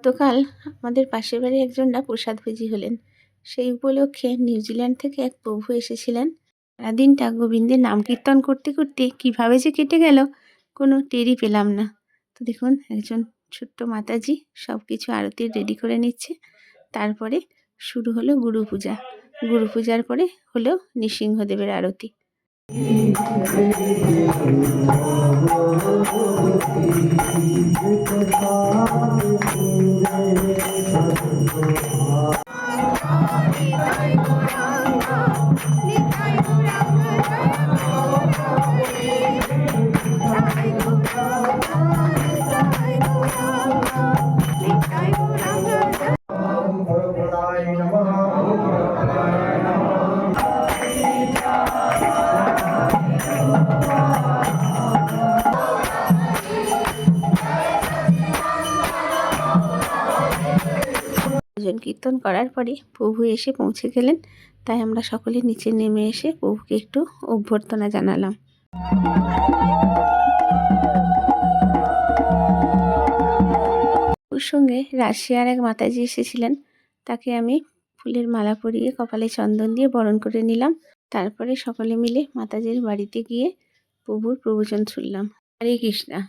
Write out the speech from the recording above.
গতকাল আমাদের পাশের বাড়ি একজনরা প্রসাদভোজী হলেন। সেই উপলক্ষে নিউজিল্যান্ড থেকে এক প্রভু এসেছিলেন। সারাদিনটা গোবিন্দের নাম কীর্তন করতে করতে কীভাবে যে কেটে গেল কোনো টেরই পেলাম না। তো দেখুন একজন ছোট্ট মাতাজি সব কিছু আরতির রেডি করে নিচ্ছে। তারপরে শুরু হলো গুরু পূজা। গুরু পূজার পরে হলো নৃসিংহদেবের আরতি। ভজন কীর্তন করার পরে প্রভু এসে পৌঁছে গেলেন। তাই আমরা সকলে নিচে নেমে এসে প্রভুকে একটু অভ্যর্থনা জানালাম। ওর সঙ্গে রাশিয়ার এক মাতাজি এসেছিলেন। তাকে আমি ফুলের মালা পরিয়ে কপালে চন্দন দিয়ে বরণ করে নিলাম। তারপরে সকলে মিলে মাতাজির বাড়িতে গিয়ে প্রভুর প্রবচন শুনলাম। হরে কৃষ্ণা।